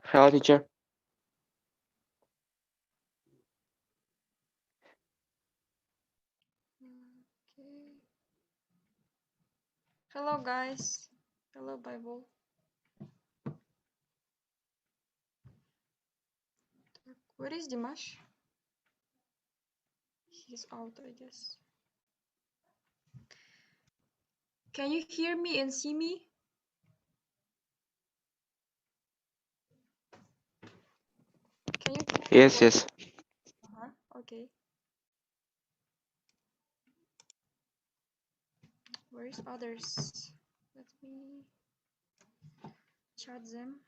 Hello, teacher. Okay. Hello, guys. Hello, Bible. Where is Dimash? He's out, I guess. Can you hear me and see me? Can you hear my Yes, voice? yes. Okay. Where's others? Let me chat them.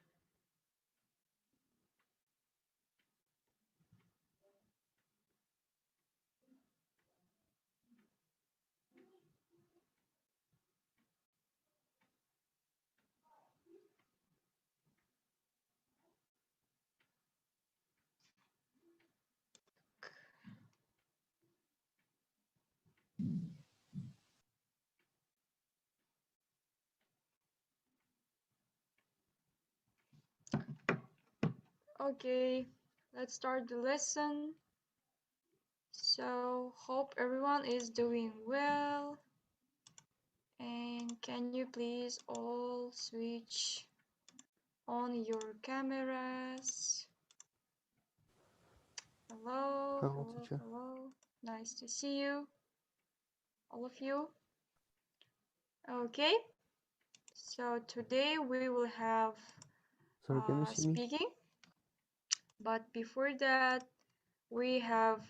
Okay, let's start the lesson. So, hope everyone is doing well. And can you please all switch on your cameras? Hello, Hello, hello, teacher. hello. Nice to see you, all of you. Okay, so today we will have Sorry, can you see me? speaking, but before that, we have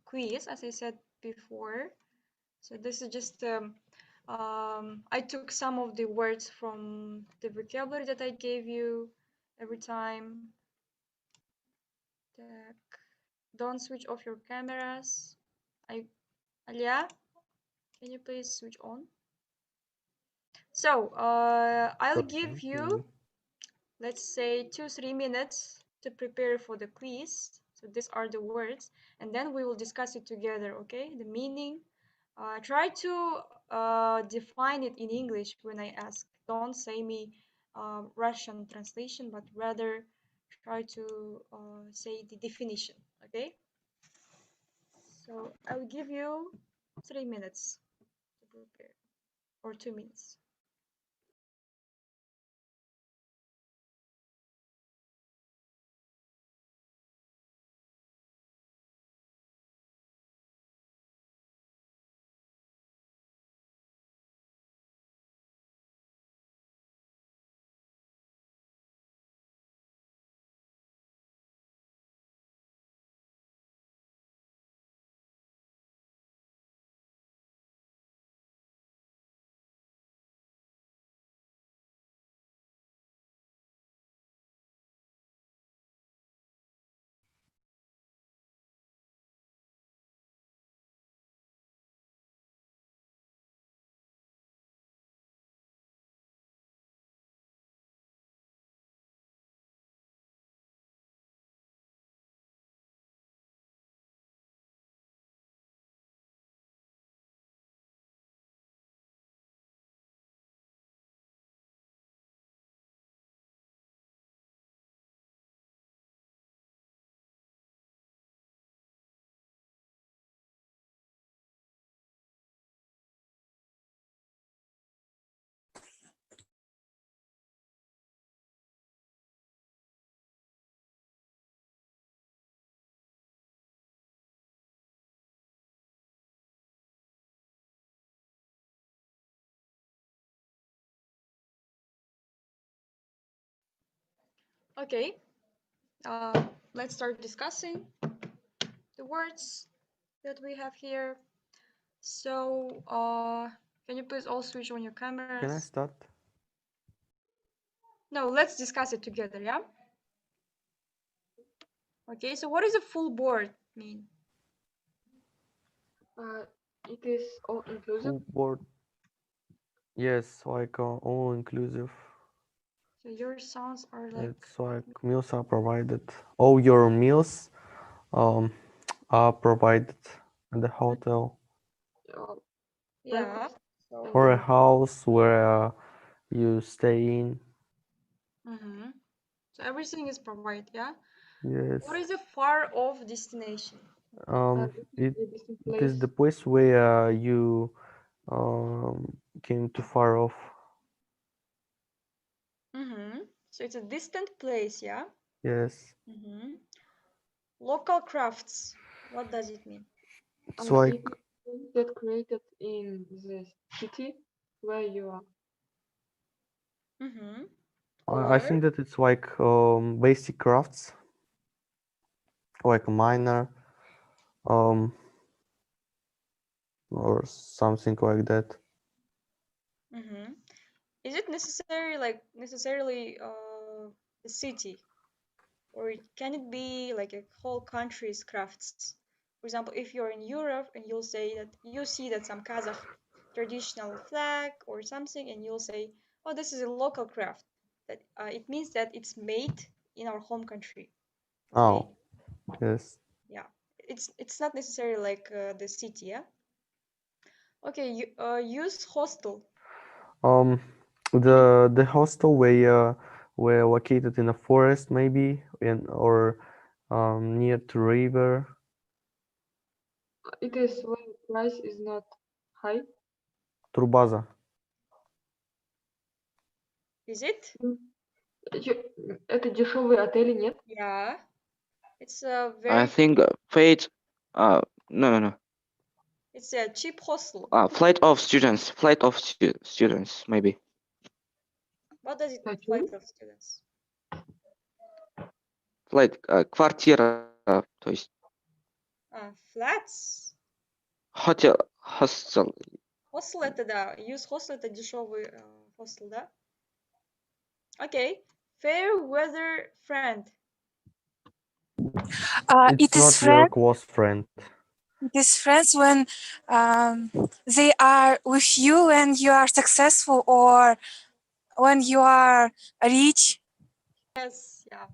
quiz, as I said before. So this is just I took some of the words from the vocabulary that I gave you every time. Don't switch off your cameras. Alia, can you please switch on? So I'll give you, let's say, 2-3 minutes to prepare for the quiz. So these are the words, and then we will discuss it together, okay? The meaning. Try to define it in English when I ask. Don't say me Russian translation, but rather try to say the definition, okay? So I'll give you 3 minutes to prepare, or 2 minutes. Okay, let's start discussing the words that we have here. So, can you please all switch on your cameras? Can I start? No, let's discuss it together, yeah? Okay, so what does a full board mean? It is all inclusive. Full board. Yes, like all inclusive. So your sounds are like It's like meals are provided. All your meals are provided at the hotel Yeah. breakfast So, or a then house where you stay in. mm-hmm. So everything is provided, yeah? Yes. What is a far off destination? this is It a distant it is place. the place where you came too far off. Mm-hmm. So it's a distant place, yeah? Yes. Mm-hmm. Local crafts. What does it mean? It's like It is things that created in the city where you are. Mm-hmm. I Or think that it's like basic crafts, like a miner, um, or something like that. mm-hmm. Is it necessarily the city? Or can it be like a whole country's crafts? For example, if you're in Europe and you'll say that you see that some Kazakh traditional flag or something, and you'll say, "Oh, this is a local craft." That it means that it's made in our home country. Okay, Oh, yes. yeah, it's not necessarily like the city, yeah. Okay, you use hostel. Um, the hostel were located in a forest maybe in or near to river. It is when price is not high. Турбаза. Is it? Это дешевые отели, нет? Yeah, it's a I very think fate. No. it's a cheap hostel. Flight of students, maybe. What does it mean, Хочу. flight of students? Квартира, то есть Flats. hostel. Hostel это да. Use hostel это дешевый hostel, да? Okay. Fair weather friend. It's not your close friend. It is friends when they are with you when you are successful or when you are rich. Yes, yeah.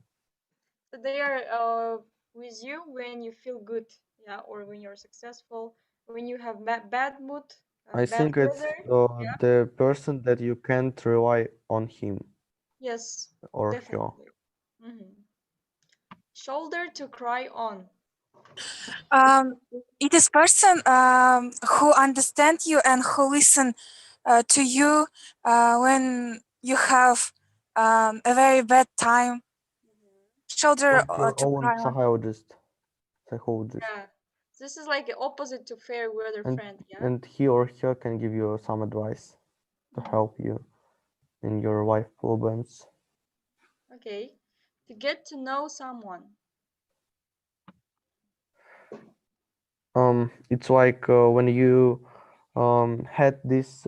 So they are with you when you feel good, yeah, or when you're successful, when you have bad mood, I bad think it's weather. Yeah. the person that you can't rely on him Yes, or her. definitely. Hmm. Shoulder to cry on. It is person who understand you and who listen to you when you have a very bad time. Shoulder Like your to own cry on. psychologist, Yeah. This is like the opposite to fair weather and friend, yeah? and he or her can give you some advice to help you in your life problems. Okay. To get to know someone. It's like when you had this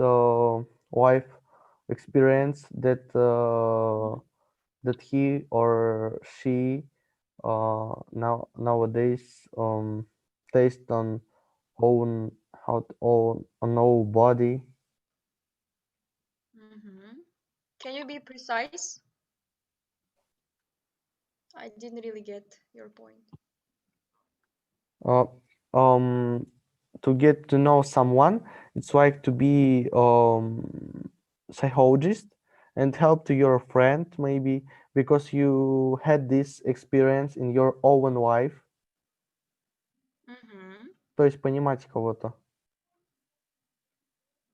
life experience that he or she nowadays taste on own on own body. Mm-hmm. Can you be precise? I didn't really get your point. Uh, um, to get to know someone, it's like to be psychologist and help to your friend maybe because you had this experience in your own life. Mm-hmm. То есть понимать кого-то.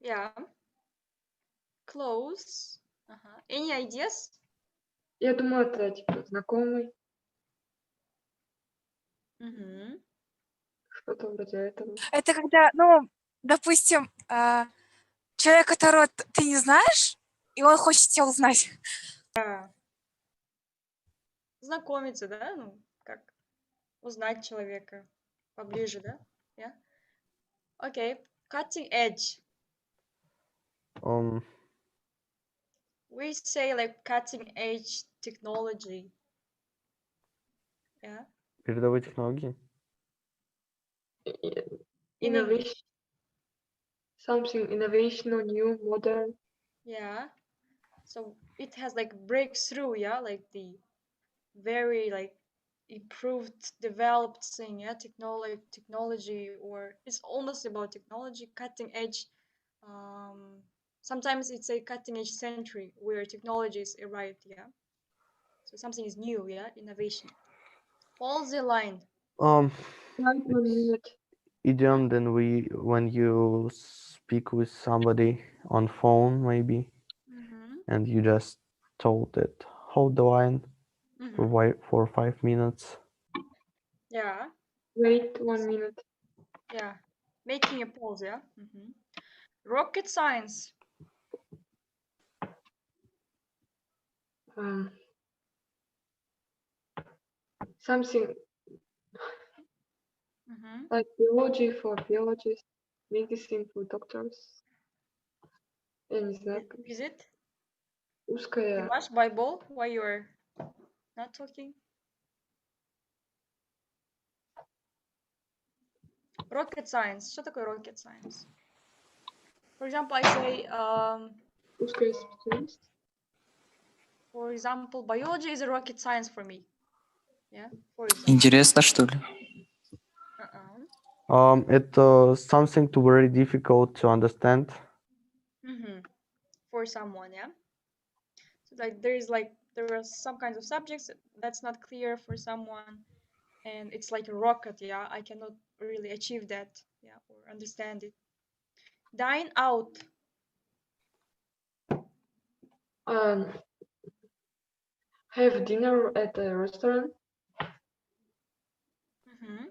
Yeah. Close. Uh-huh. Any ideas? Я думаю, это типа знакомый, Mm-hmm. что-то вроде этого. Это когда, ну, допустим, человек, которого ты не знаешь, и он хочет тебя узнать. Знакомиться, да? Ну, как узнать человека поближе, да? Yeah. Okay. Cutting edge. Um, We say like cutting edge technology. Yeah. передовые технологии. In English. Innovation, something innovational, new, modern. Yeah. So it has like breakthrough, yeah, like the very like improved, developed thing, yeah, technology, or it's almost about technology, cutting edge. Sometimes it's a cutting edge century where technology is arrived, yeah. So something is new, yeah, innovation. Pause the line. Um, Like 1 minute. idiom then when you speak with somebody on phone maybe Mm-hmm. and you just told it hold the line Mm-hmm. for 5 minutes. Yeah, Wait 1 minute. yeah. Making a pause, yeah. Mm-hmm. Rocket science. Um, Something Mm-hmm. like biology for biologists, medicine for doctors. Я не знаю. Is it? Узкая. Dimash Bible, why you're not talking? Rocket science. Что такое rocket science? For example, I say, Узкая специальность. for example, biology is a rocket science for me. Yeah, for example. Интересно, что ли? It's something too very difficult to understand. Mm-hmm. For someone, yeah. So there are some kinds of subjects that's not clear for someone, and it's like a rocket, yeah. I cannot really achieve that, yeah, or understand it. Dine out. Have dinner at a restaurant. Mm-hmm.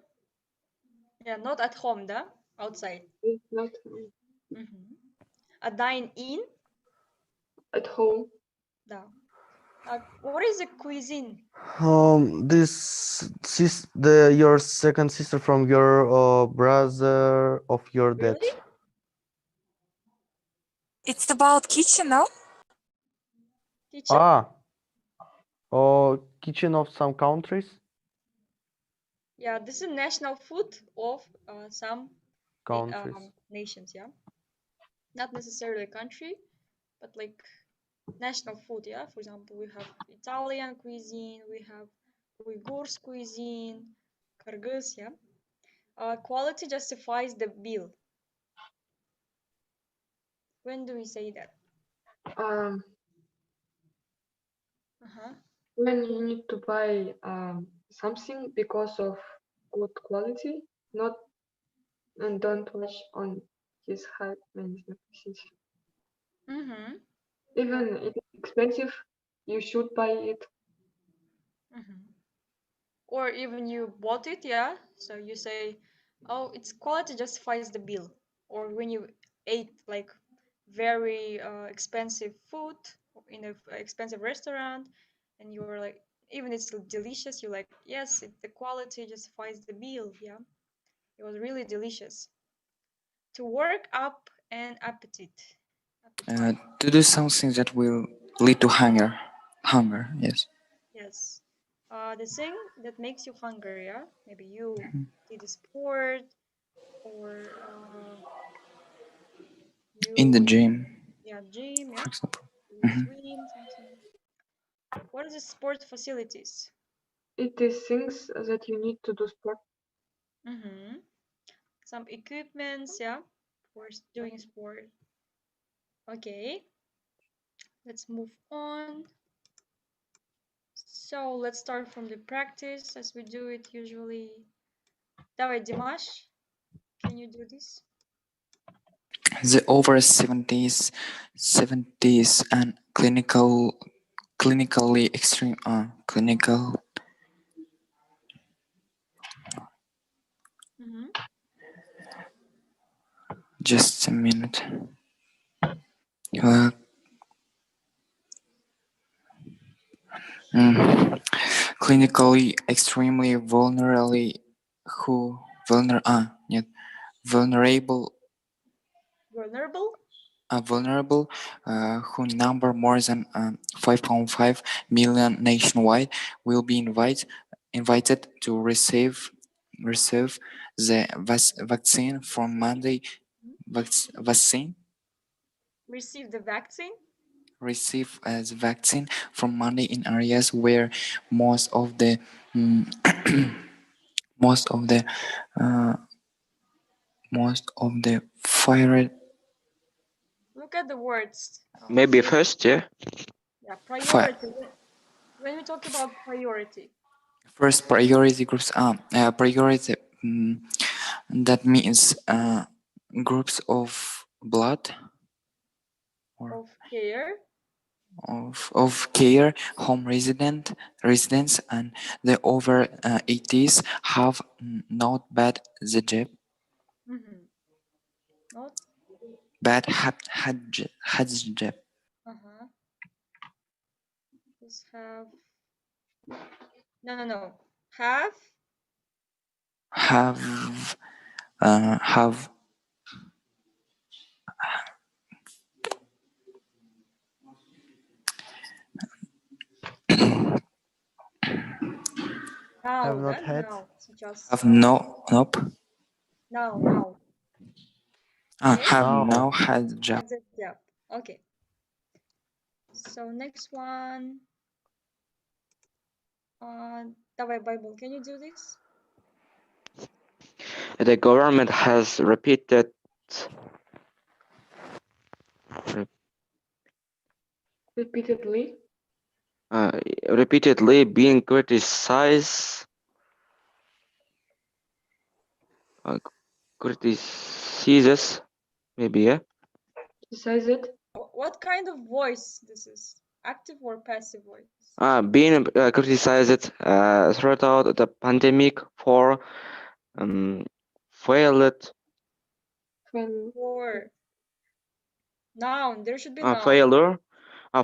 Yeah, not at home, да? Outside. It's not Mm-hmm. A dine in, at home. да. What is a cuisine? Your second sister from your brother of your dad. Really? It's about kitchen, no? Kitchen? Kitchen of some countries. Yeah, this is national food of some Countries. nations, yeah. Not necessarily a country, but like national food, yeah. For example, we have Italian cuisine, we have Uyghur's cuisine, Kyrgyz, yeah. Quality justifies the bill. When do we say that? Um, Uh-huh. when you need to buy something because of good quality, not and don't watch on his hype management. Mm-hmm. Even if it's expensive, you should buy it. Mm-hmm. Or even you bought it, yeah. So you say, oh, its quality justifies the bill. Or when you ate like very expensive food in an expensive restaurant, and you were like, even it's delicious, you're like, yes, the quality justifies the bill, yeah. It was really delicious. To work up an appetite. To do something that will lead to hunger. Hunger, yes. Yes. The thing that makes you hungry, yeah. Maybe you did a sport, or In the you, gym, yeah, gym, yeah. for example. You swim, something. What is the sport facilities? It is things that you need to do sport. Mm-hmm. Some equipments, yeah, for doing sport. Okay, let's move on. So let's start from the practice as we do it usually. Давай, Dimash, can you do this? The over 70s and clinically extreme clinical. Mm-hmm. Just a minute. Uh, Clinically extremely нет, vulnerable Vulnerable? vulnerable who number more than 5.5 million nationwide will be invited to receive the vaccine from Monday. Vaccine Receive the vaccine? receive as vaccine from money in areas where most of the mm, most of the uh, most of the fire Look at the words. Maybe first, yeah. Yeah, fi- priority. When we talk about priority. first priority groups priority that means groups of blood or Of care. of care home residents and the over 80s have not bad the job Mm-hmm. Not. bad had the job Uh-huh. Just have. No. Have. have Have Now. not That had. now. Сейчас. have no nope Now. Okay. have Now. now had job. That's it. Yeah. Okay. So next one. Давай, Bible. Can you do this? The government has Repeatedly. uh, repeatedly being criticized criticizes maybe, yeah. Besides it, What kind of voice this is? Active or passive voice? Being criticized throughout the pandemic for failed when Or noun. There should be noun. failure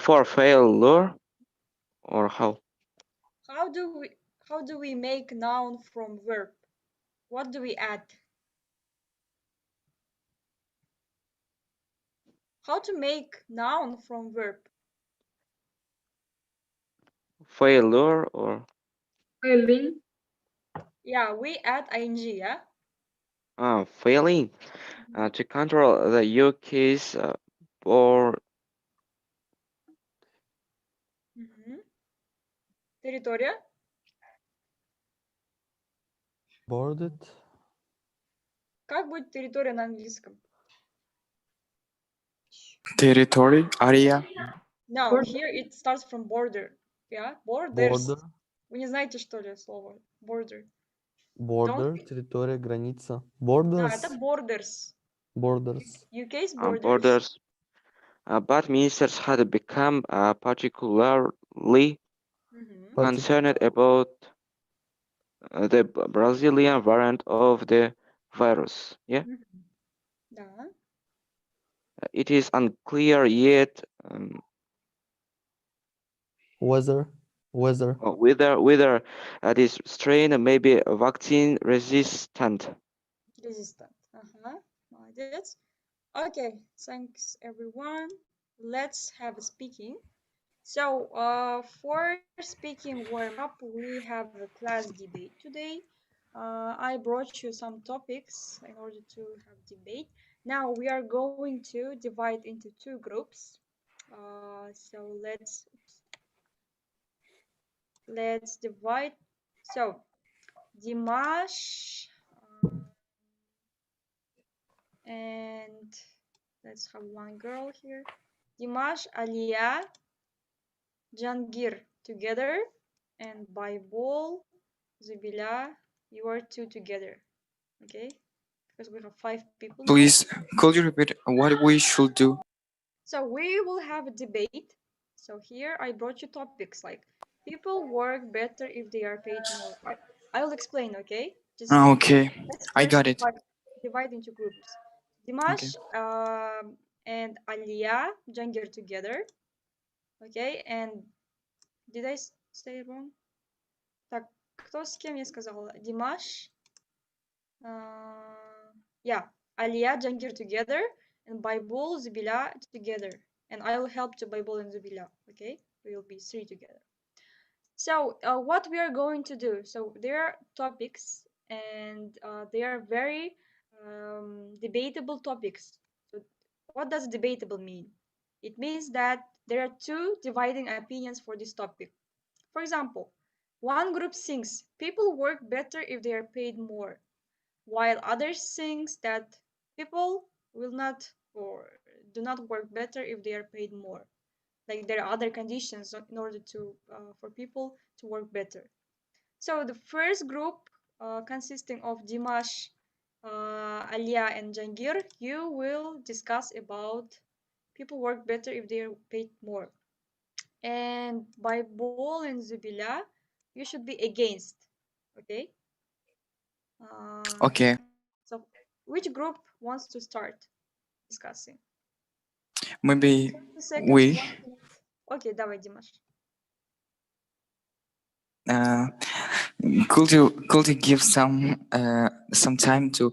for failure or how How do we make noun from verb? What do we add? How to make noun from verb? failure or failing, Yeah, we add ing, yeah? failing to control the UK's or Мгм. Территория. Boarded. Как будет территория на английском? Territory area No, Border. here it starts from border. Yeah, borders. Border. Вы не знаете, что ли, слово border? Border. Don't. Территория, граница. Да, это Borders. borders. Borders. UK's borders. borders, but ministers had become particularly Мгм. concerned about the Brazilian variant of the virus. Yeah, Мгм. Да. it is unclear yet Weather. whether this strain may be vaccine resistant. Resistant. Ага. Молодец. Okay, thanks everyone. Let's have a speaking. So, for speaking warm up, we have a class debate today. I brought you some topics in order to have debate. Now we are going to divide into two groups. So let's divide. So Dimash and let's have one girl here. Dimash, Alia, Jangir together, and Bible, Zubila, you are two together. Okay? Because we have 5 people now. please could you repeat what we should do So we will have a debate. So here I brought you topics like people work better if they are paid more. I will explain, okay? Just okay let's I first got it divide into groups. okay Dimash and Alia, Jangir together. Okay? And did I say it wrong? Так, кто с кем я сказала? Димаш, yeah, Aliyah, Jangir together, and Baibul, Zubila together. And I will help to Baibul and Zubila, okay? We will be 3 together. So, what we are going to do? So, there are topics, and they are very debatable topics. So, what does debatable mean? It means that there are two dividing opinions for this topic. For example, one group thinks people work better if they are paid more, while others think that people will not or do not work better if they are paid more. Like there are other conditions in order to for people to work better. So the first group, consisting of Dimash, Alia, and Jangir, you will discuss about people work better if they are paid more. And by Bol and Zubila, you should be against. Okay. Okay, So which group wants to start discussing? maybe 2 seconds, we 1 minute. Okay, давай, Димаш. uh, could you give some time to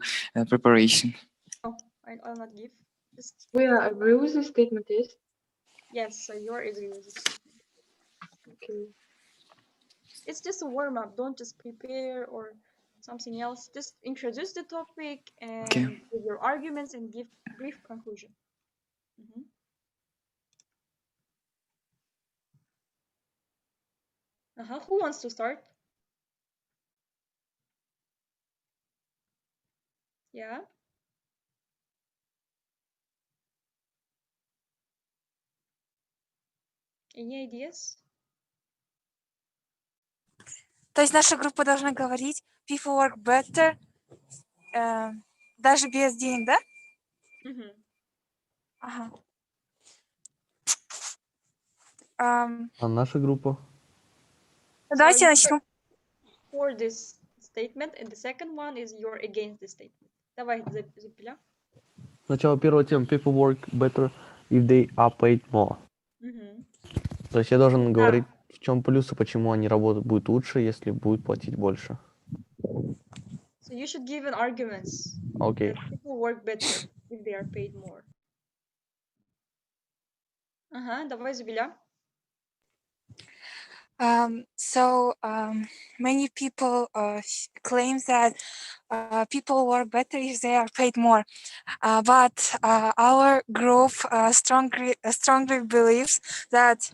preparation? No, I'll not give. Just We agree with the statement is yes, so you're agree with this statement. okay. It's just a warm up. Don't just prepare or something else. Just introduce the topic Okay. and give your arguments and give brief conclusion. Mhm. Who wants to start? Yeah. Any ideas? То есть наша группа должна говорить people work better, даже без денег, да? Mhm. Ага. А наша группа? Давайте So начнем. for this statement, and the second one is you're against the statement. Давай, Запиля. Сначала первая тема. People work better if they are paid more. Мгм. То есть я должен говорить, в чем плюсы, почему они работают будет лучше, если будут платить больше. So you should give an arguments Окей. that people work better if they are paid more. Давай, Забиля. So many people claim that people work better if they are paid more, but our group strongly believes that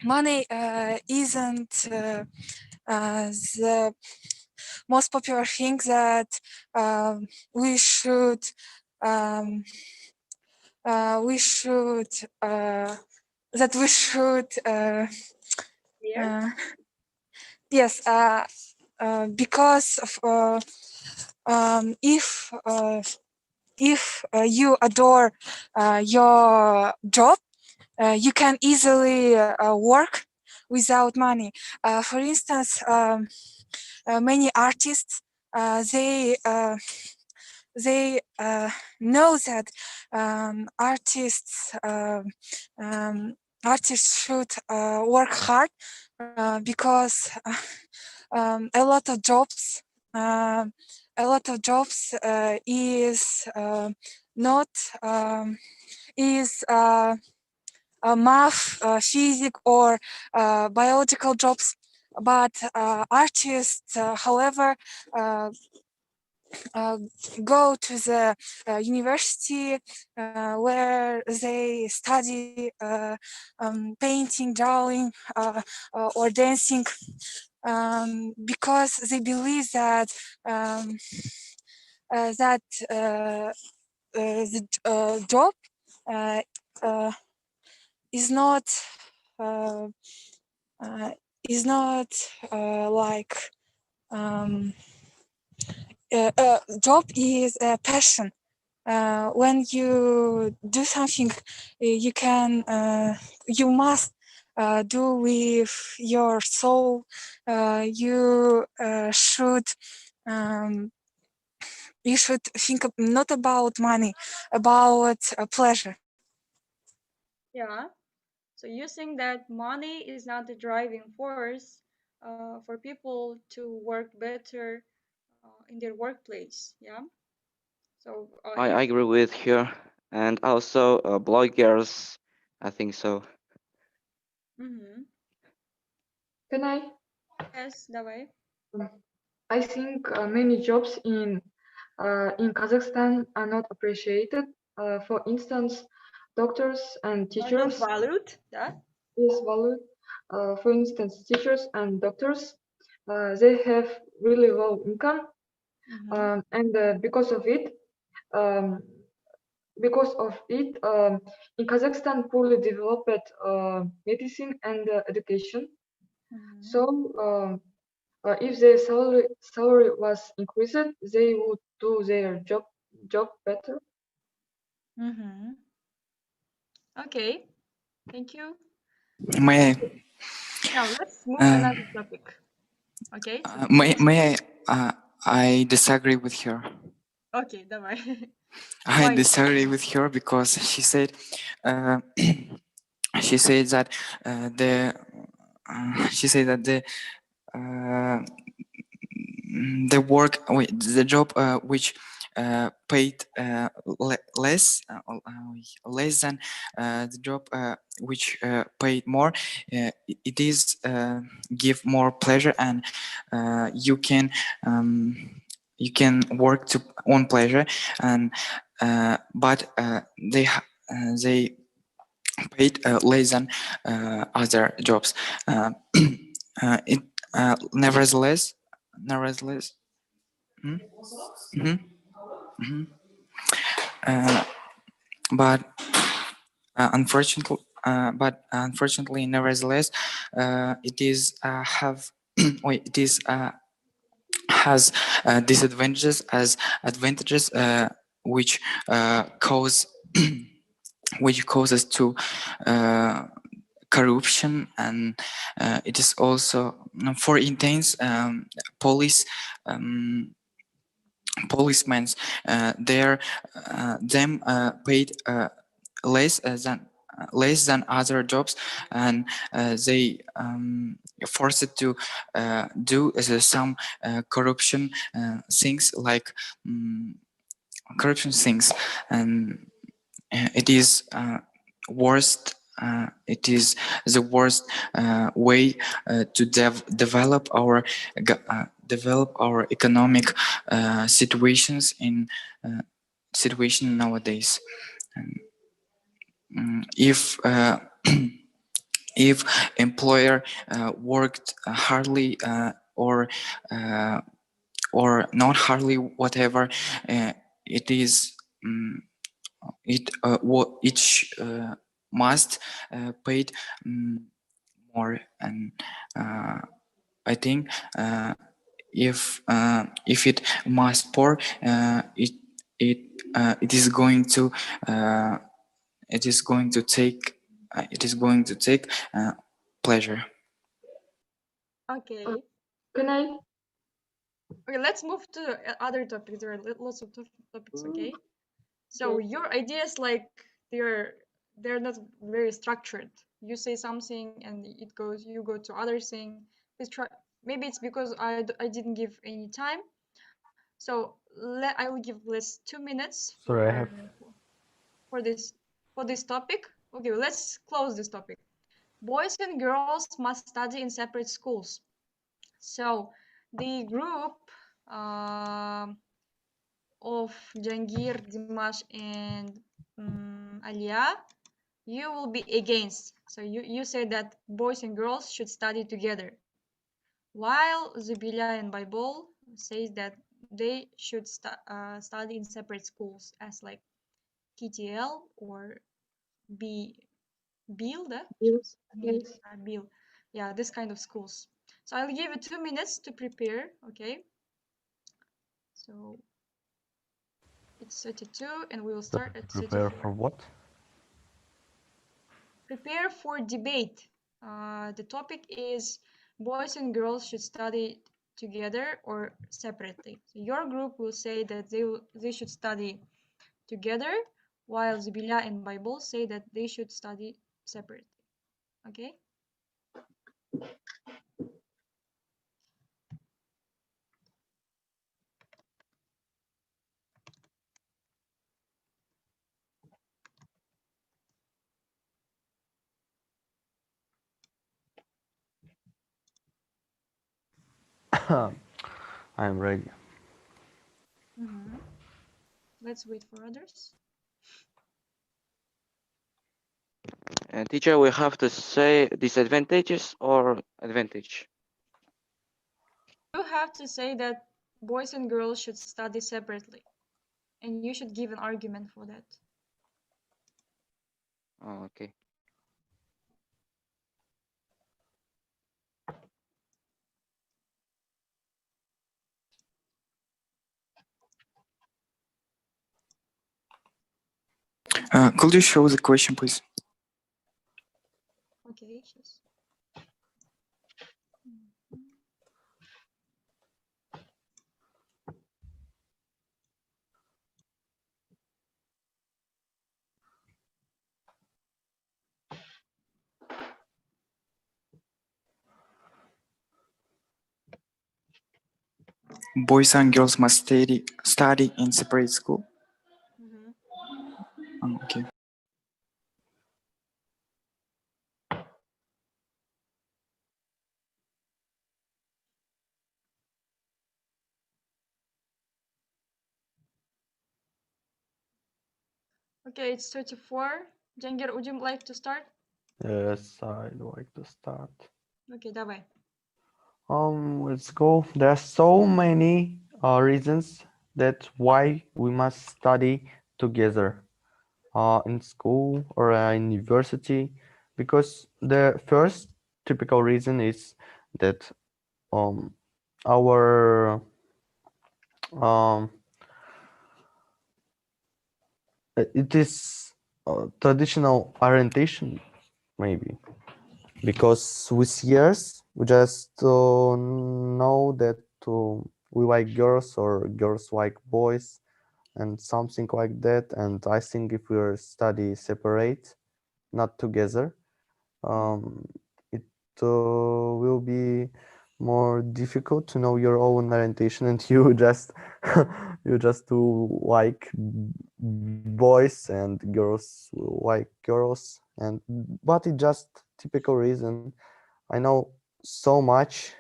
money isn't the most popular thing that we should um, we should that we should Clear? yes because of, if you adore your job, you can easily work without money. For instance, many artists they know that artists should work hard because a lot of jobs is not is math, physics, or biological jobs. But artists, however, go to the university where they study painting, drawing, or dancing, because they believe that the job uh, is not uh, is not like job is a passion. When you do something, you must do with your soul. Um, you should think not about money, about pleasure. Yeah. So you think that money is not the driving force for people to work better in their workplace. Yeah. So I agree with her, and also bloggers. I think so. mm-hmm. Can I? Yes, давай. I think many jobs in Kazakhstan are not appreciated For instance, doctors and Not teachers valued, yeah? is valued. For instance, teachers and doctors, they have really low income, and um, because of it, in Kazakhstan, poorly developed medicine and education. So, if their salary was increased, they would do their job better. Okay, thank you. May Now let's move I, another topic. Okay, so may I disagree with her. okay, давай. I Why? disagree with her because uh, she said that the she said that uh, the job which paid less than the job which paid more, it is give more pleasure, and you can work to on pleasure, and but they paid less than other jobs. It nevertheless. Hmm? Mhm. Uh, but unfortunately, nevertheless, it is have it is has disadvantages as advantages, which cause which causes to corruption, and it is also for intense police um, policemen. They're them paid less than other jobs, and they forced to do some corruption things, like corruption things, and it is it is the worst way to develop our economic situations in situation nowadays. And, if if employer worked hardly, uh, or not hardly, whatever, it is each must paid more, and I think if it must pour, it it is going to uh, it is going to take pleasure. Uh, Okay. can I? Okay, let's move to other topics. There are lots of topics. Okay. So Okay. your ideas, like, they're not very structured. You say something and it goes. You go to other thing. Please try. Maybe it's because I didn't give any time. So I will give less 2 minutes Sorry, I have. for this for this topic. Okay, let's close this topic. Boys and girls must study in separate schools. So the group um of Jangir, Dimash, and Alia, you will be against. So you say that boys and girls should study together, while Zubila and Bible says that they should study in separate schools, as like KTL or B Bill, да? Yes. Сейчас Bill, Yes. Bill. Yeah, this kind of schools. So I'll give you 2 minutes to prepare. Okay. So it's 32, and we will start at Prepare for 34. what? Prepare for debate. The topic is boys and girls should study together or separately. So your group will say that they should study together, while Zubila and Bible say that they should study separately. Okay? I am ready. Mm-hmm. Let's wait for others. And teacher, we have to say disadvantages or advantage. You have to say that boys and girls should study separately, and you should give an argument for that. Oh, okay. Could you show the question, please? Okay, сейчас. Boys and girls must study in separate school. Mhm. Okay. Okay, it's 34. Jengir, would you like to start? Yes, I'd like to start. Okay, давай. Let's go. There are so many reasons that why we must study together in school or in university, because the first typical reason is that um, our um, it is traditional orientation maybe, because with years we just know that we like girls or girls like boys and something like that. And I think if we study separate, not together, um, it will be more difficult to know your own orientation, and you just you just do like boys and girls like girls. And but it just typical reason. I know so much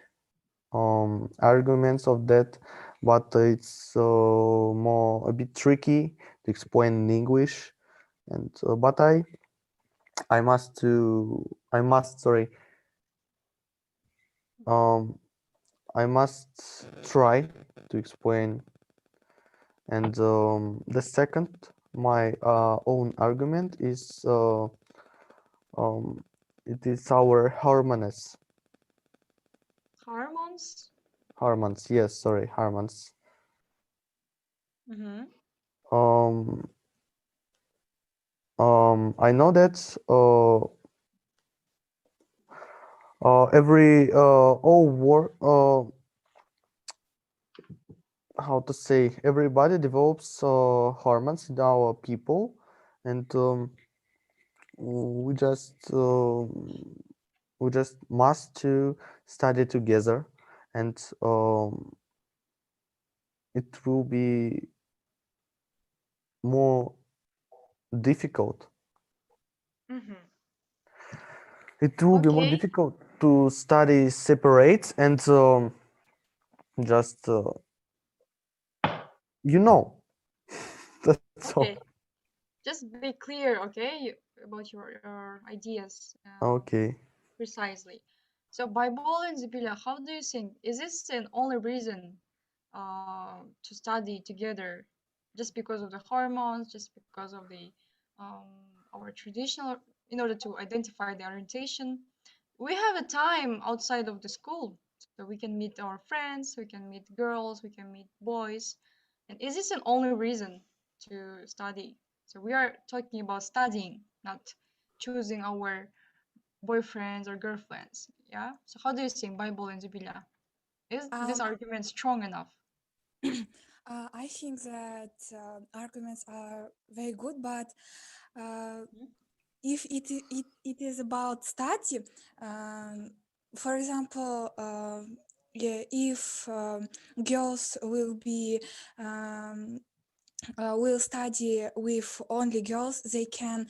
arguments of that, but it's more a bit tricky to explain in English. And but I must sorry um I must try to explain. And the second, my own argument is um it is our Hormones? hormones. Yes, sorry, hormones. Mm-hmm. Um, I know that every all war how to say, everybody develops hormones in our people. And we just we just must to study together. And it will be more difficult. Mm-hmm. It will be more Okay. difficult to study separate. And just you know that's all. Okay. Just be clear, okay, about your ideas Okay. precisely. So Bible and Zibila, how do you think? Is this an only reason to study together, just because of the hormones, just because of the our traditional, in order to identify the orientation? We have a time outside of the school, so we can meet our friends, we can meet girls, we can meet boys. And is this an only reason to study? So we are talking about studying, not choosing our boyfriends or girlfriends. Yeah. So how do you think, Bible and Zibila? Is this Um, argument strong enough? I think that arguments are very good, but uh, if it is about study, um, for example, yeah, if girls um, will study with only girls, they can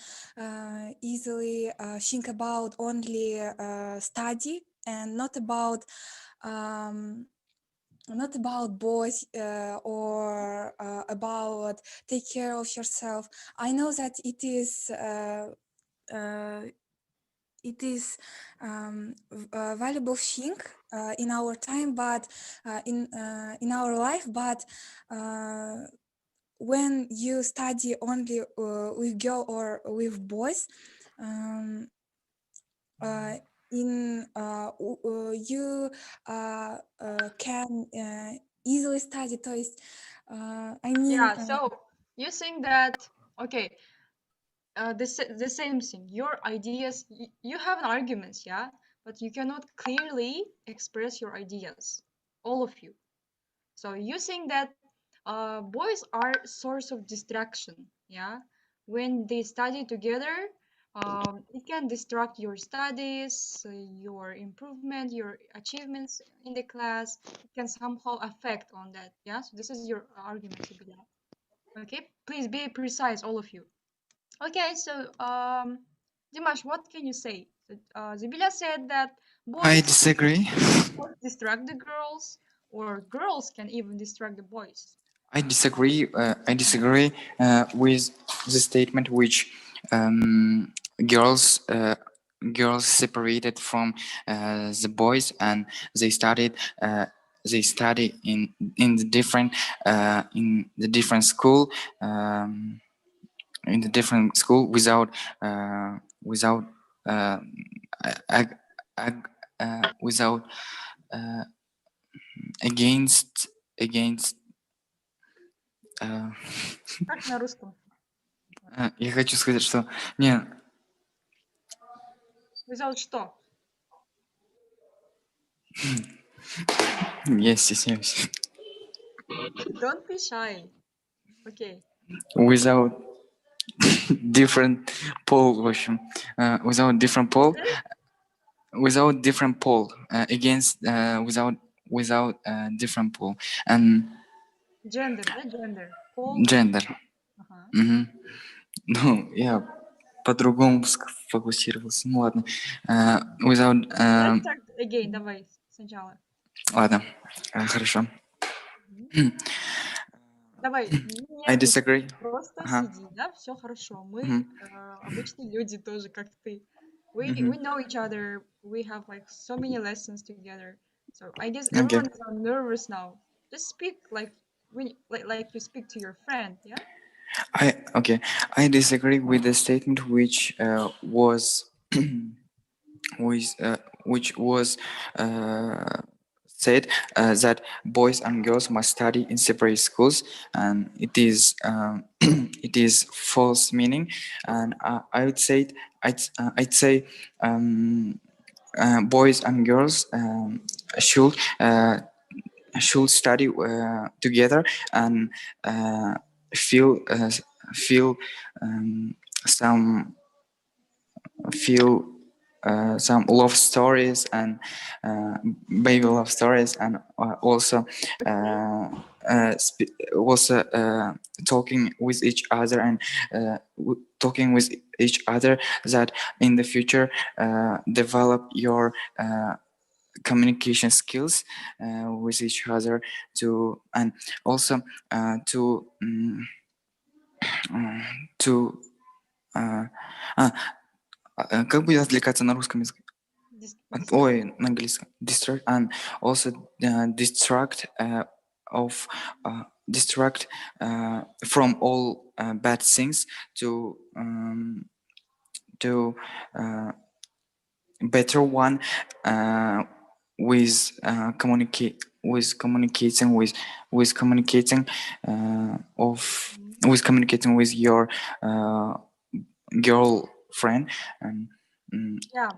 easily think about only study and um, not about boys or about take care of yourself. I know that it is it is a valuable thing in our time, but in our life. But when you study only with girl or with boys, um, you can easily study. То есть, I mean, Yeah, so you think that, okay, the same thing. Your ideas, you have an arguments, yeah, but you cannot clearly express your ideas, all of you. So you think that boys are source of distraction, yeah. When they study together, it can distract your studies, your improvement, your achievements in the class. It can somehow affect on that, yeah. So this is your argument, Sibila. Okay, please be precise, all of you. Okay, so Dimash, what can you say? So, Zibila said that I boys disagree. distract the girls, or girls can even distract the boys. I disagree. I disagree with the statement which girls girls separated from the boys, and they started. They study in the different school, in the different school without uh, ag, without uh, against uh, Как на русском? я хочу сказать, что не, Without что? я стесняюсь. Don't be shy. Okay. Without different pole, в общем, without different pole, without different pole, against without different pole and Gender, да, gender. Pole. gender. Ага. Мгм. Ну, я по-другому сфокусировался. Ну ладно. Without, Let's start again, давай сначала. ладно, хорошо. Давай, не I нервничай, disagree. просто Ага. сиди, да, все хорошо. Мы Мгм. обычные люди тоже, как ты. Мгм. We know each other. We have like so many lessons together. So I guess Okay. everyone is nervous now. Just speak like like you speak to your friend, yeah? Okay. I disagree with the statement was which which was said that boys and girls must study in separate schools, and it is it is false meaning. And I would say I'd say boys and girls should should study together and uh, feel feel um, some feel some love stories and baby love stories, and also Okay. also talking with each other and talking with each other, that in the future develop your communication skills with each other, to and also to uh, а, как будет отвлекаться на русском языке? Distract. Ой, на английском. Distract, and also distract of distract from all bad things, to better one with communicating with communicating of with communicating with your girlfriend, and Yeah.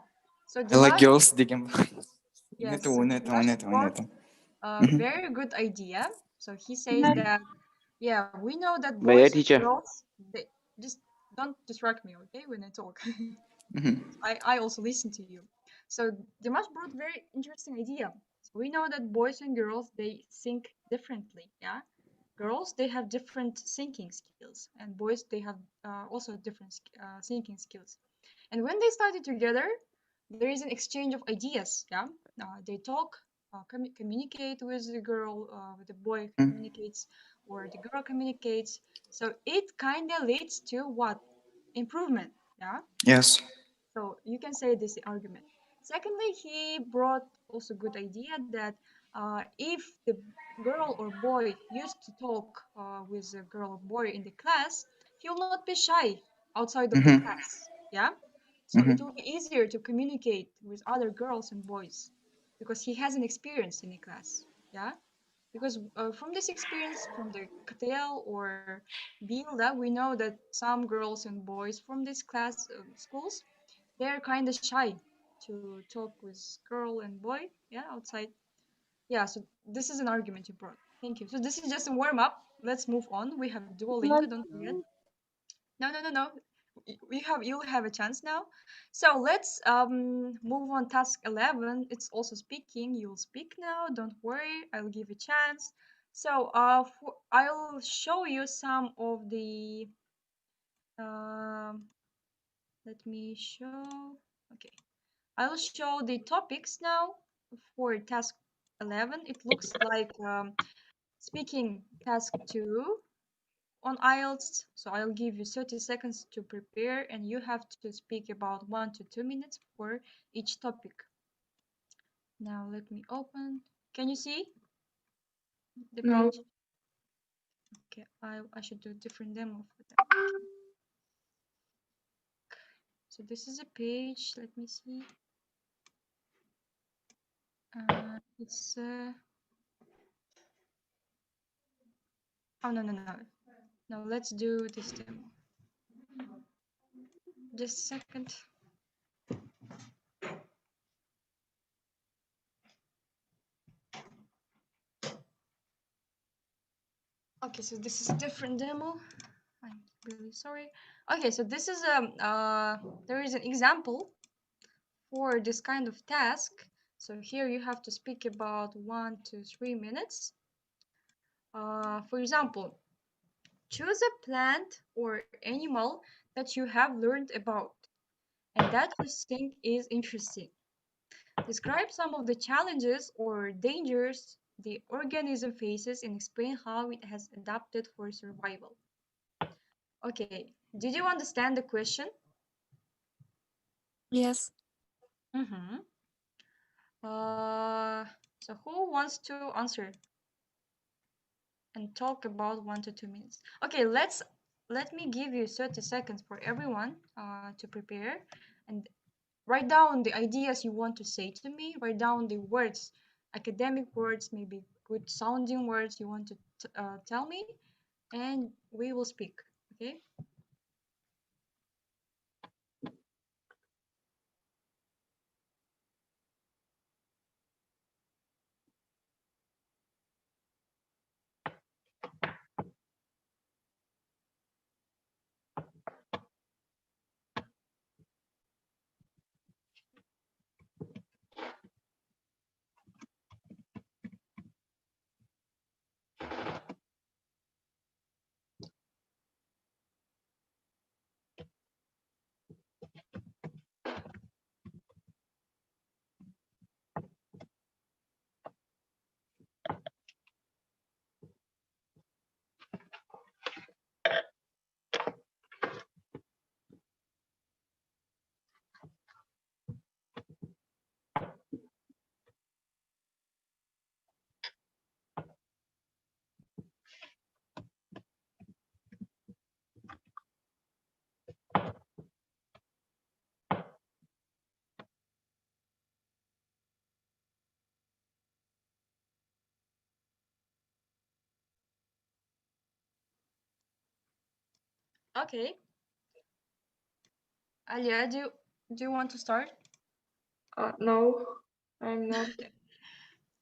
So I like Dimash, girls digging. yes, so Dimash brought a Mhm. very good idea. So he says that, yeah, we know that boys But yeah, and teacher. girls, they just don't distract me, okay, when I talk. Mhm. I also listen to you. So Dimash brought very interesting idea. So we know that boys and girls, they think differently, yeah. Girls, they have different thinking skills, and boys, they have also different thinking skills. And when they study together, there is an exchange of ideas, yeah. They talk, communicate with the girl, with the boy communicates, or the girl communicates. So it kind of leads to what? Improvement, Yeah. Yes. So you can say this argument. Secondly, he brought also good idea that if the girl or boy used to talk with a girl or boy in the class, he will not be shy outside of the Mm-hmm. class. Yeah. So it Mm-hmm. will be easier to communicate with other girls and boys because he has an experience in the class. Yeah. Because from this experience, from the KTL or Bilda, we know that some girls and boys from this class schools, they're kind of shy to talk with girl and boy, yeah, outside. Yeah, so this is an argument you brought. Thank you. So this is just a warm up. Let's move on. We have Duolingo, don't forget. No, no, no, no. You'll have a chance now. So let's move on task 11. It's also speaking. You'll speak now. Don't worry. I'll give you a chance. So I'll show you some of the um let me show. Okay. I'll show the topics now for task 11. It looks like speaking task 2 on IELTS. So I'll give you 30 seconds to prepare and you have to speak about 1 to 2 minutes for each topic. Now let me open. Can you see the No. page? Okay, I should do a different demo for that. Okay. So this is a page. Let me see. It's oh no. No, let's do this demo. Just a second. Okay, so this is a different demo. I'm really sorry. Okay, so this is there is an example for this kind of task. So here you have to speak about 1 to 3 minutes. For example, choose a plant or animal that you have learned about and that you think is interesting. Describe some of the challenges or dangers the organism faces and explain how it has adapted for survival. Okay, did you understand the question? Yes. Mm-hmm. So who wants to answer and talk about 1 to 2 minutes? Okay, let me give you 30 seconds for everyone to prepare and write down the ideas you want to say to me. Write down the words, academic words, maybe good sounding words you want to tell me, and we will speak. Okay. Okay. Alia, do you want to start? No, I'm not.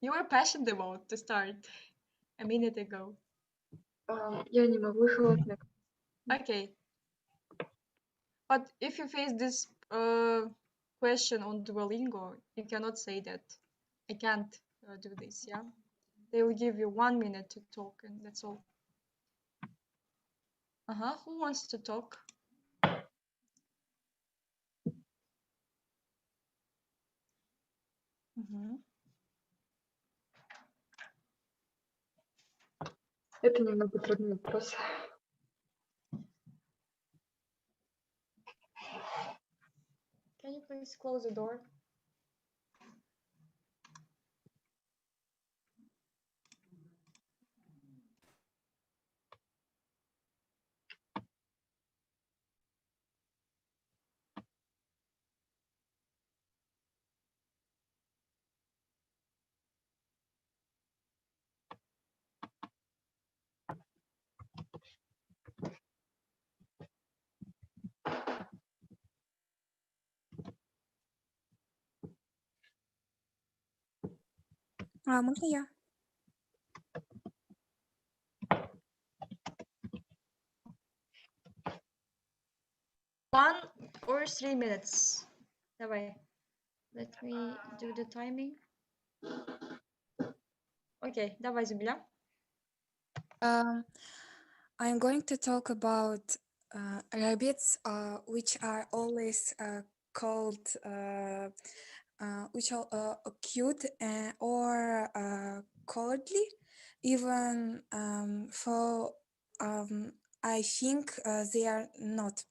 You were passionate about to start a minute ago. Я не могу животных. Okay. But if you face this question on Duolingo, you cannot say that I can't do this, yeah? They will give you 1 minute to talk and that's all. Uh-huh. Who wants to talk? Mm-hmm. Это немного трудный вопрос. please close the door? Можно я? 1 or 3 minutes. Давай. Let me do the timing. Okay, давай, Зубиля. I'm going to talk about rabbits, which are always called, which are cute or cowardly, even for I think they are not,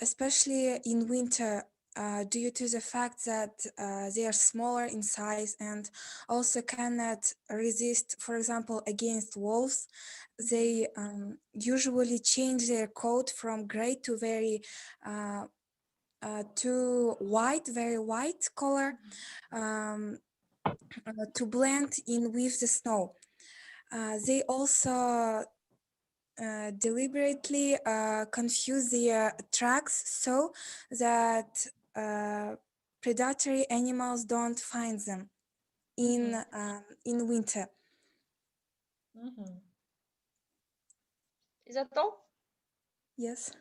especially in winter. Due to the fact that they are smaller in size and also cannot resist, for example, against wolves, they usually change their coat from gray to very to white, very white color, to blend in with the snow. They also deliberately confuse their tracks so that predatory animals don't find them in winter. Is that all? Yes.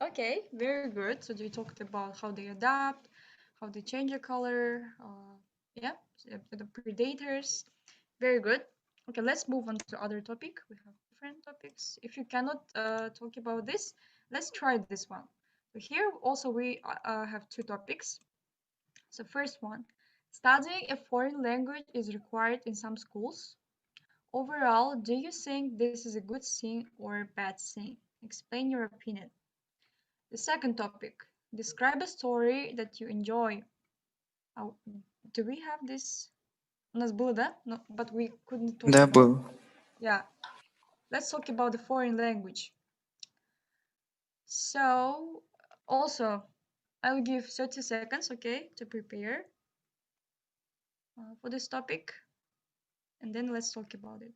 Okay, very good. So we talked about how they adapt, how they change their color, yeah, the predators. Very good. Okay, let's move on to other topic. We have different topics. If you cannot talk about this, let's try this one. So here also we have two topics. So first one, studying a foreign language is required in some schools. Overall, do you think this is a good thing or bad thing? Explain your opinion. The second topic, describe a story that you enjoy. Oh, do we have this? У нас было, да? No, but we couldn't talk Да, about. был. Yeah. Let's talk about the foreign language. So, also, I'll give 30 seconds, okay, to prepare for this topic, and then let's talk about it.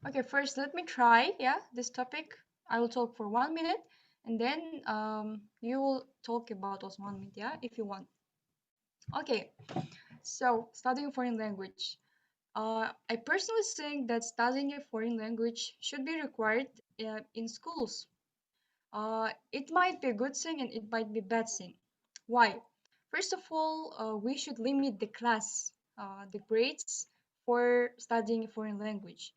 Okay, first let me try, yeah, this topic. I will talk for 1 minute, and then you will talk about also 1 minute, yeah, if you want. Okay, so studying foreign language. I personally think that studying a foreign language should be required in schools. It might be a good thing and it might be a bad thing. Why? First of all, we should limit the class, the grades for studying a foreign language.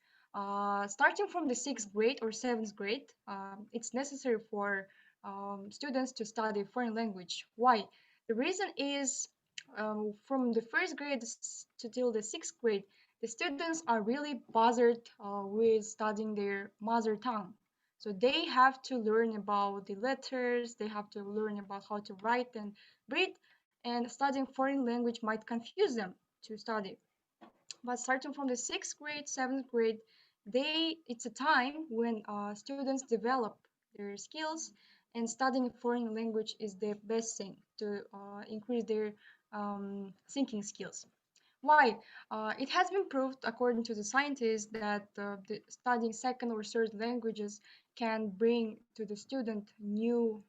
Starting from the 6th grade or 7th grade, it's necessary for students to study foreign language. Why? The reason is from the 1st grade to till the 6th grade, the students are really bothered with studying their mother tongue. So they have to learn about the letters, they have to learn about how to write and read, and studying foreign language might confuse them to study. But starting from the 6th grade, 7th grade, it's a time when students develop their skills, and studying a foreign language is the best thing to increase their thinking skills. Why? It has been proved, according to the scientists, that studying second or third languages can bring to the student new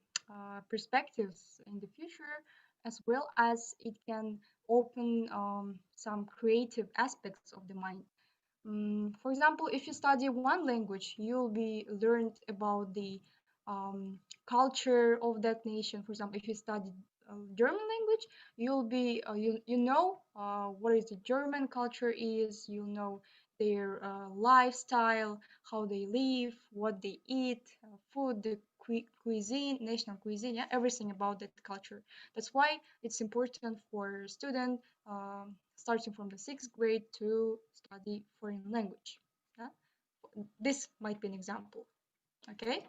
perspectives in the future, as well as it can open some creative aspects of the mind. For example, if you study one language, you'll be learned about the culture of that nation. For example, if you study German language, you'll be you know what is the German culture is. You'll know their lifestyle, how they live, what they eat, food, the cuisine, national cuisine, yeah, everything about that culture. That's why it's important for students starting from the 6th grade to study foreign language. Yeah? This might be an example. Okay.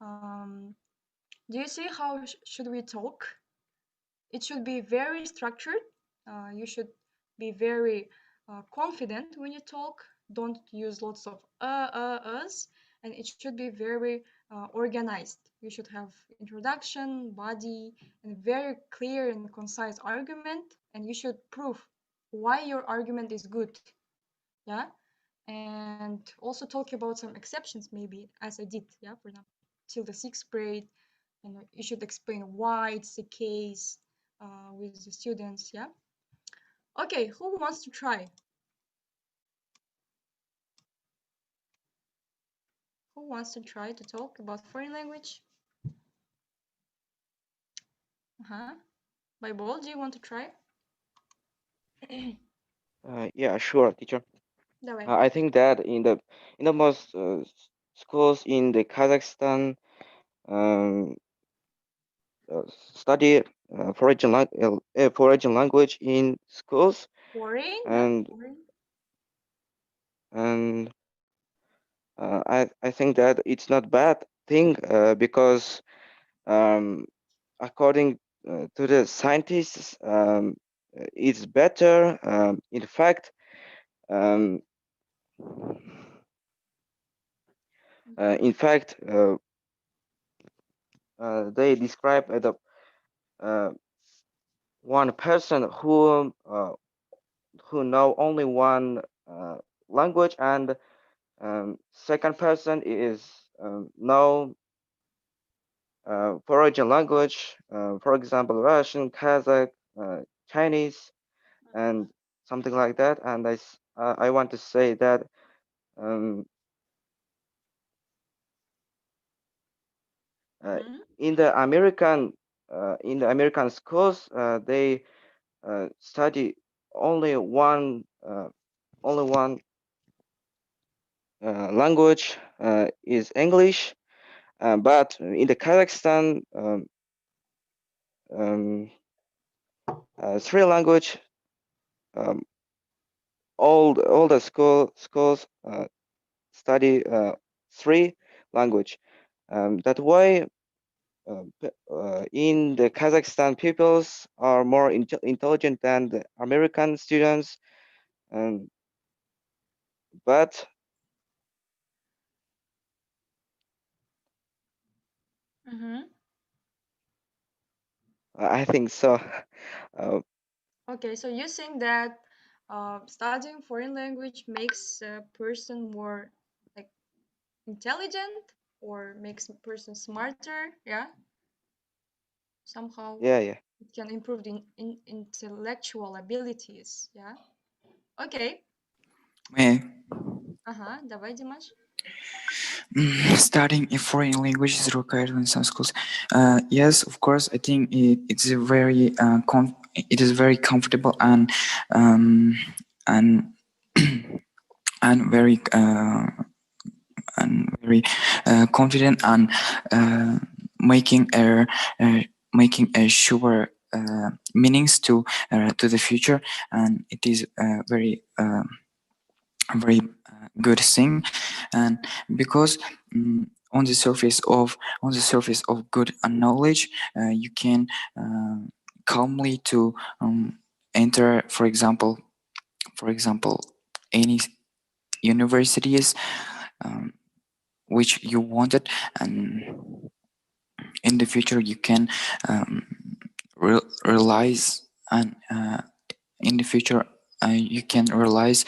Um, do you see how should we talk? It should be very structured. You should be very confident when you talk. Don't use lots of us, and it should be very organized. You should have introduction, body, and very clear and concise argument, and you should prove why your argument is good. Yeah, and also talk about some exceptions, maybe as I did. Yeah, for example, till the 6th grade, and you should explain why it's the case with the students. Yeah. Okay, who wants to try? Who wants to try to talk about foreign language? Uh-huh. Bible, do you want to try? Yeah, sure, teacher. Давай. I think that in the most schools in the Kazakhstan um, study foreign language in schools, Foreign, yeah, and foreign. and I think that it's not bad thing because um, according to the scientists, it's better. In fact, um, in fact, they describe uh, one person who know only one language, and second person is know foreign language, for example, Russian, Kazakh, Chinese, and something like that. And I want to say that um, Mhm. in the American schools, they study only one language is English, but in the Kazakhstan, um, three language, um, all the schools study three language. That way, in the Kazakhstan, peoples are more intelligent than the American students. Um, but Mhm. I think so. Uh, Okay, so you think that studying foreign language makes a person more like intelligent or makes a person smarter? Yeah, somehow yeah, yeah. it can improve the intellectual abilities. Yeah. Okay. Eh, Давай, Димаш. Studying a foreign language is required in some schools. Yes, of course. I think it's a very it is very comfortable um, and and very confident and uh, making a making a sure meanings to the future, and it is very good thing. And because on the surface of good knowledge, you can calmly to enter, for example, for example, any universities which you wanted, and in the future you can realize, and in the future you can realize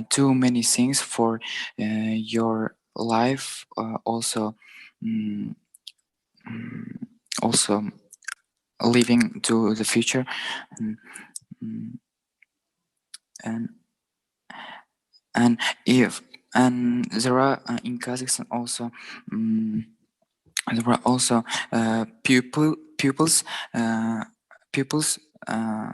too many things for your life, also mm, mm, also living to the future. Mm, mm, and and if and there are in Kazakhstan also, um, there are also pupils, pupils uh,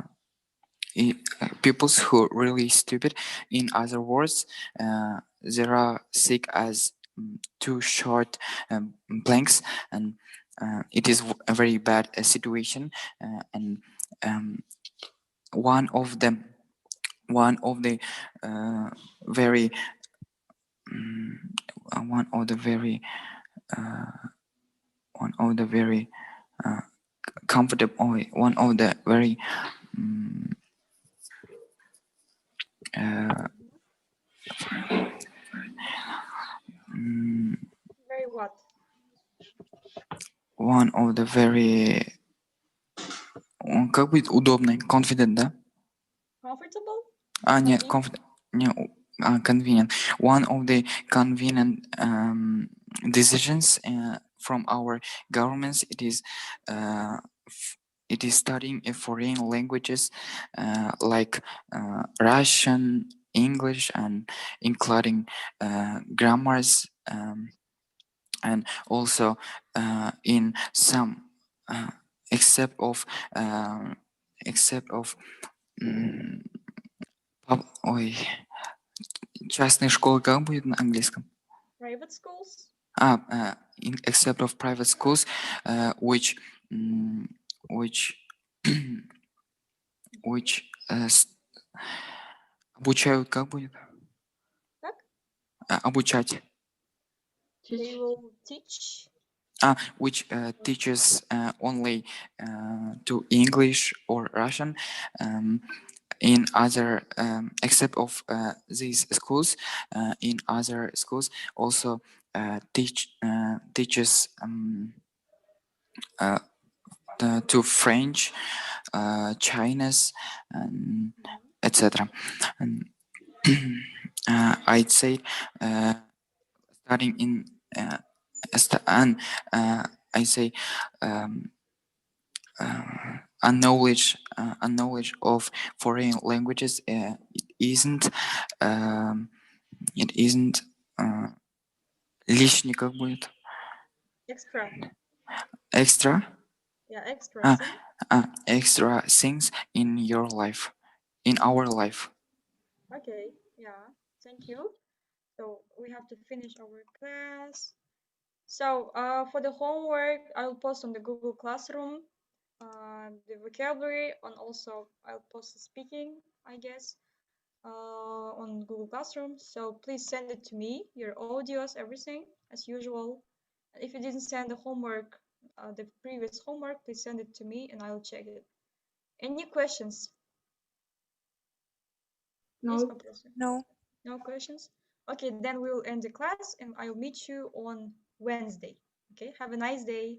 pupils who are really stupid. In other words, there are sick as too short blanks, and it is a very bad situation. And um, one of them, one of the very mm, one of the very one of the very uh, comfortable, one of the very mm, uh, mm, Very what? one of the very как будет удобный, confident, да? Comfortable? Нет, Convenient? не, convenient. One of the convenient decisions from our governments, uh, it is studying foreign languages like Russian, English, and including grammars, and also in some uh, except of um, except of м, ой, частные школы как будет на английском? Private schools? Except of private schools, which which which обучают, как будет? Как? Обучать. They Teach. will teach. Which teaches only to English or Russian. In other, except of these schools, in other schools also teaches uh, to French, Chinese, and etc. And I'd say starting in and I say um, a knowledge of foreign languages um, it isn't лишний, как будет? Extra. Extra. Yeah, extra thing. Extra things in your life, in our life. Okay, yeah, thank you. So we have to finish our class. So for the homework, I'll post on the Google Classroom the vocabulary, and also I'll post the speaking, I guess, on Google Classroom. So please send it to me, your audios, everything, as usual. And if you didn't send the homework, the previous homework, please send it to me and I'll check it. Any questions? Yes, No. No. No questions? Okay, then we will end the class and I'll meet you on Wednesday. Okay, have a nice day.